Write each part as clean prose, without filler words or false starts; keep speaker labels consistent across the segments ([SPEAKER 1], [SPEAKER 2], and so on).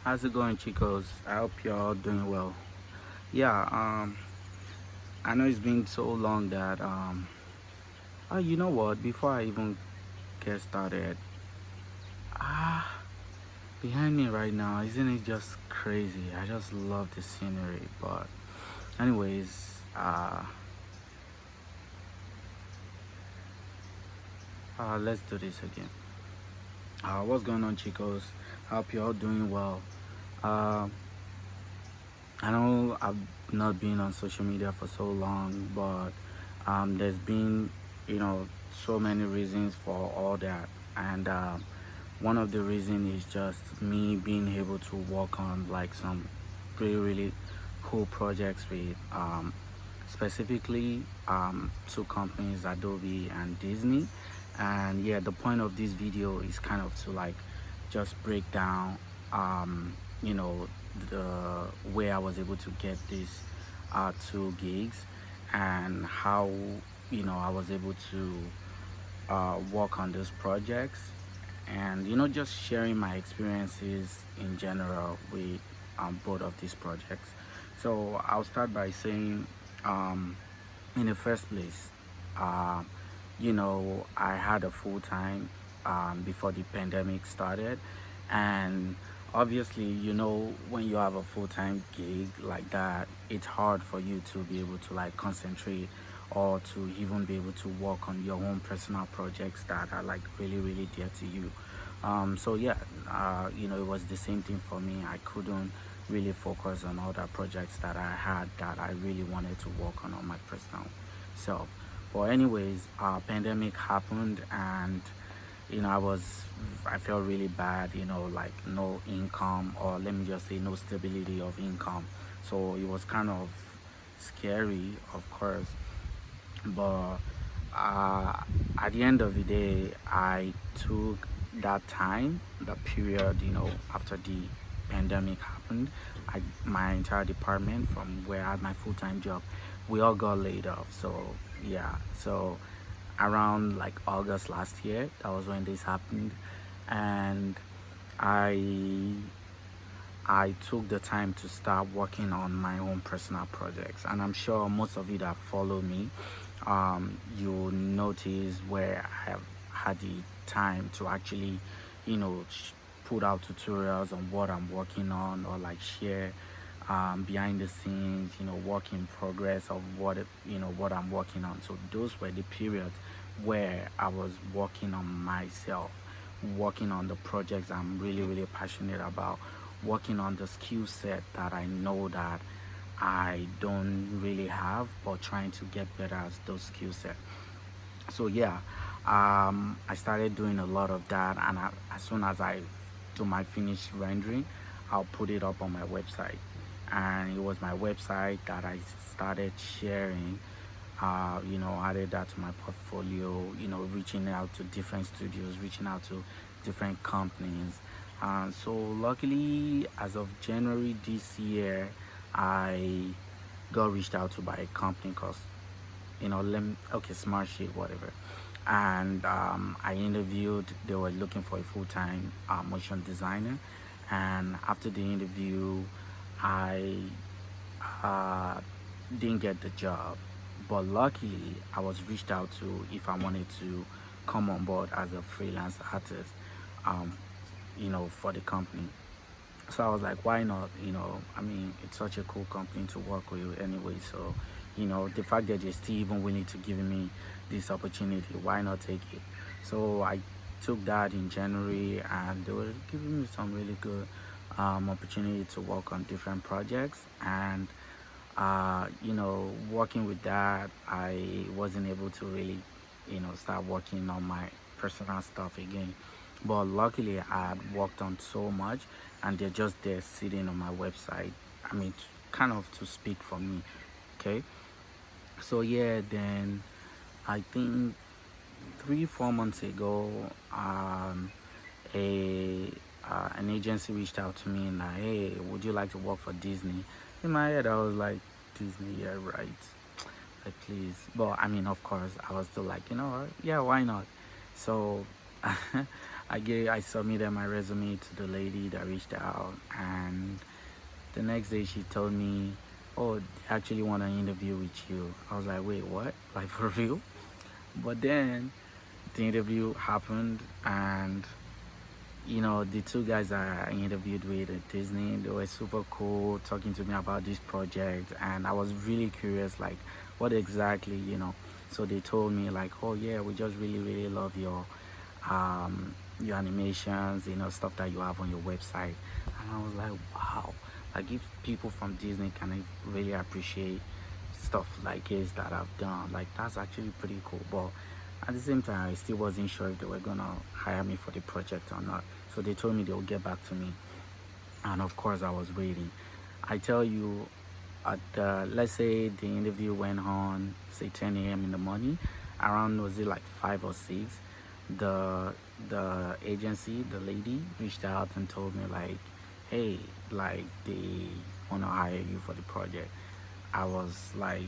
[SPEAKER 1] How's it going, chicos? I hope you're all doing well. Yeah, I know it's been so long that oh, you know what? Before I even get started, ah, behind me right now, isn't it just crazy? I just love the scenery. But anyways, let's do this again. What's going on, chicos? I hope you're all doing well. Uh, I know I've not been on social media for so long, but there's been, so many reasons for all that, and one of the reasons is just me being able to work on like some really cool projects with specifically two companies, Adobe and Disney. And yeah, the point of this video is kind of to like just break down you know the way I was able to get these two gigs, and how I was able to work on those projects, and just sharing my experiences in general with both of these projects. So I'll start by saying, um, in the first place, uh, I had a full time before the pandemic started. And obviously, when you have a full time gig like that, it's hard for you to be able to like concentrate, or to even be able to work on your own personal projects that are like really dear to you. So yeah, it was the same thing for me. I couldn't really focus on other projects that I had that I really wanted to work on my personal self. But anyways, pandemic happened, and I felt really bad. Like no income, or let me just say no stability of income. So it was kind of scary, of course. But uh, at the end of the day, I took that time, that period, after the pandemic happened. My entire department, from where I had my full-time job, we all got laid off. So yeah, so around like August last year, that was when this happened. And I I took the time to start working on my own personal projects. And I'm sure most of you that follow me, you'll notice where I have had the time to actually, put out tutorials on what I'm working on, or like share behind the scenes, work in progress of what I'm working on. So those were the periods where I was working on myself, working on the projects I'm really passionate about, working on the skill set that I know that I don't really have, but trying to get better at those skill set. So yeah, I started doing a lot of that, and as soon as I do my finished rendering, I'll put it up on my website. And it was my website that I started sharing, added that to my portfolio, reaching out to different studios, reaching out to different companies. And so luckily, as of January this year, I got reached out to by a company called, okay, Smart Shape, whatever. And I interviewed. They were looking for a full-time motion designer. And after the interview, I uh, didn't get the job. But luckily, I was reached out to if I wanted to come on board as a freelance artist, um, for the company. So I was like, why not? I mean, it's such a cool company to work with anyway. So, the fact that they're still even willing to give me this opportunity, why not take it? So I took that in January, and they were giving me some really good opportunity to work on different projects. And working with that, I wasn't able to really, start working on my personal stuff again. But luckily, I had worked on so much, and they're just there sitting on my website. I mean, kind of to speak for me. Okay. So yeah, then I think 3 4 months ago, a an agency reached out to me and like, hey, would you like to work for Disney? In my head, I was like, Disney, yeah, right. Like, please. But I mean, of course, I was still like, yeah, why not? So I submitted my resume to the lady that reached out, and the next day she told me, "Oh, they actually want an interview with you." I was like, "Wait, what? Like for real?" But then the interview happened, and the two guys that I interviewed with at Disney, they were super cool talking to me about this project, and I was really curious, like, what exactly, So they told me, like, oh yeah, we just really, really love your animations, stuff that you have on your website. And I was like, wow, like if people from Disney can really appreciate stuff like this that I've done, like that's actually pretty cool. But at the same time, I still wasn't sure if they were gonna hire me for the project or not. So they told me they'll get back to me, and of course I was waiting. I tell you, at let's say the interview went on say 10 a.m. in the morning, around was it like 5 or 6, the agency, the lady reached out and told me like, hey, like they want to hire you for the project. I was like,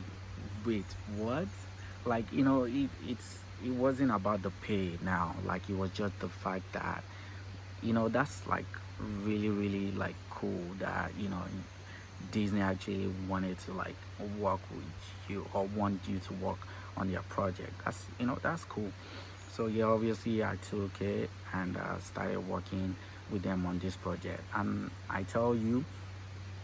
[SPEAKER 1] wait, what? Like, it wasn't about the pay now. Like it was just the fact that, that's like really, really like cool that, Disney actually wanted to like work with you or want you to work on their project. That's cool. So yeah, obviously I took it and started working with them on this project. And I tell you,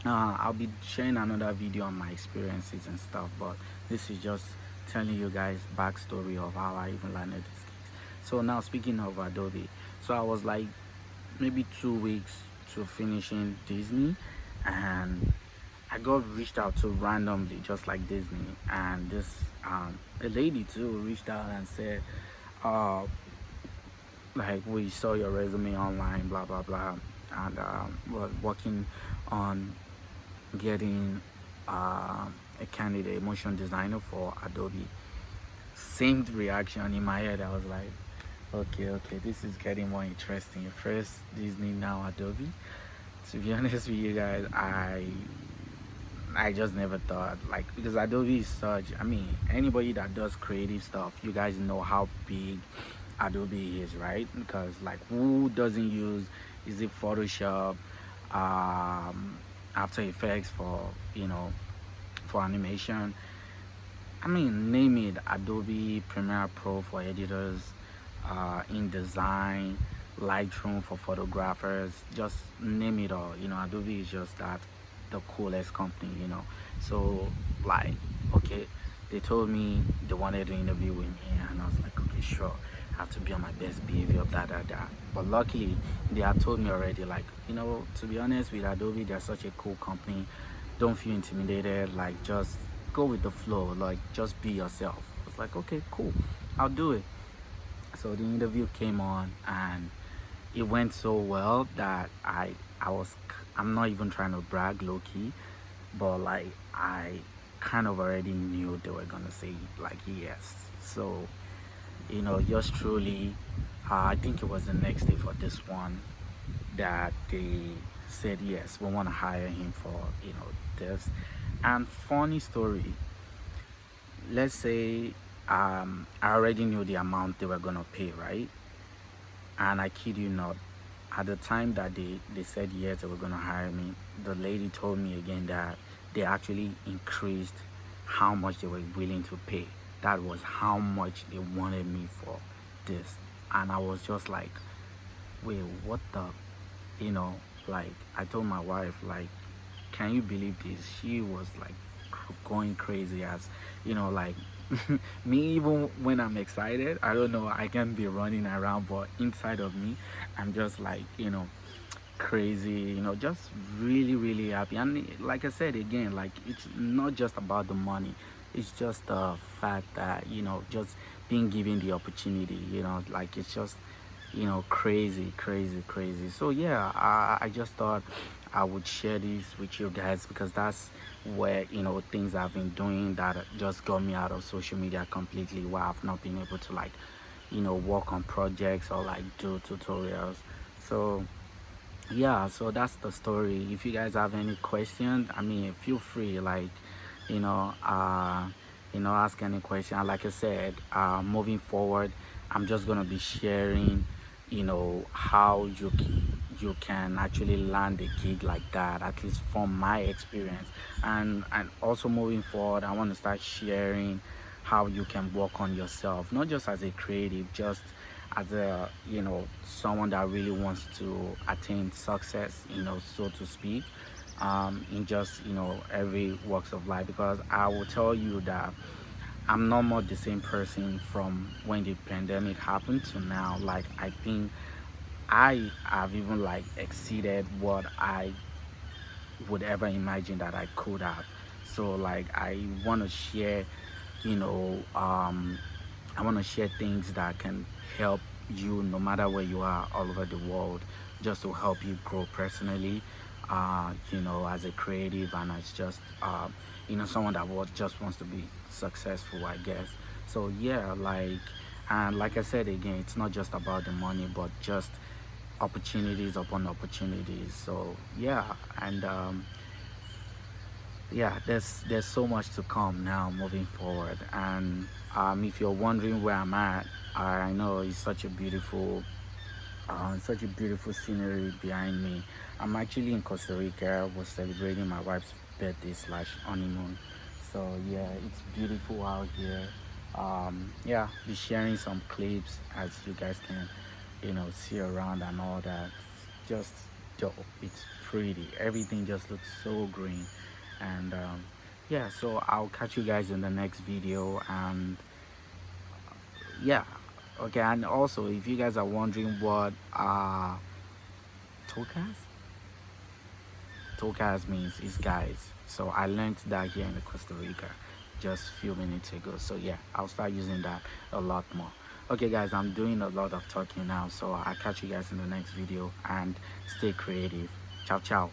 [SPEAKER 1] I'll be sharing another video on my experiences and stuff, but this is just telling you guys backstory of how I even landed this case. So now speaking of Adobe, so I was like maybe 2 weeks to finishing Disney, and I got reached out to randomly, just like Disney, and this a lady too reached out and said, uh, like we saw your resume online, blah blah blah, and was working on getting a candidate motion designer for Adobe. Same reaction in my head. I was like, okay, this is getting more interesting. First Disney, now Adobe. To be honest with you guys, I just never thought, like, because Adobe is such, I mean, anybody that does creative stuff, you guys know how big Adobe is, right? Because like who doesn't use, is it Photoshop, After Effects for animation? I mean, name it, Adobe Premiere Pro for editors, InDesign, Lightroom for photographers, just name it all. Adobe is just that the coolest company. So like, okay, they told me they wanted to interview with me, and I was like, okay, sure, I have to be on my best behavior, that. But luckily, they had told me already, like, to be honest with Adobe, they're such a cool company. Don't feel intimidated, like just go with the flow, like just be yourself. I was like, okay, cool, I'll do it. So the interview came on, and it went so well that I'm not even trying to brag, low key, but like I kind of already knew they were gonna say like yes. So yours truly, I think it was the next day for this one that they said yes, we want to hire him for this. And funny story, let's say I already knew the amount they were gonna pay, right? And I kid you not, at the time that they said yes, they were gonna hire me, the lady told me again that they actually increased how much they were willing to pay. That was how much they wanted me for this. And I was just like, wait, what the, like I told my wife, like, can you believe this? She was like going crazy, as like me, even when I'm excited, I don't know, I can be running around, but inside of me I'm just like crazy, just really, really happy. And like I said again, like it's not just about the money, it's just the fact that just being given the opportunity, like it's just crazy, crazy, crazy. So yeah, I just thought I would share this with you guys, because that's where things I've been doing that just got me out of social media completely, where I've not been able to like work on projects or like do tutorials. So yeah, so that's the story. If you guys have any questions, I mean, feel free, like you know uh ask any question. Like I said, moving forward, I'm just gonna be sharing how you can actually land a gig like that, at least from my experience. And also moving forward, I want to start sharing how you can work on yourself, not just as a creative, just as a someone that really wants to attain success, so to speak, in just every walks of life. Because I will tell you that I'm not more the same person from when the pandemic happened to now. Like, I think I have even like exceeded what I would ever imagine that I could have. So like I want to share, you know, um, I want to share things that can help you no matter where you are all over the world, just to help you grow personally, as a creative and as just, someone that just wants to be successful, I guess. So yeah, and like I said again, it's not just about the money, but just opportunities upon opportunities. So yeah, and yeah, there's so much to come now moving forward. And if you're wondering where I'm at, I know it's such a beautiful scenery behind me. I'm actually in Costa Rica. Was celebrating my wife's birthday slash honeymoon. So yeah, it's beautiful out here. Yeah, be sharing some clips as you guys can, see around and all that. Just dope. It's pretty. Everything just looks so green. And yeah, so I'll catch you guys in the next video. And yeah, okay. And also, if you guys are wondering what tocas tocas means, is guys. So I learned that here in Costa Rica just a few minutes ago. So yeah, I'll start using that a lot more. Okay guys, I'm doing a lot of talking now, so I'll catch you guys in the next video, and stay creative. Ciao ciao.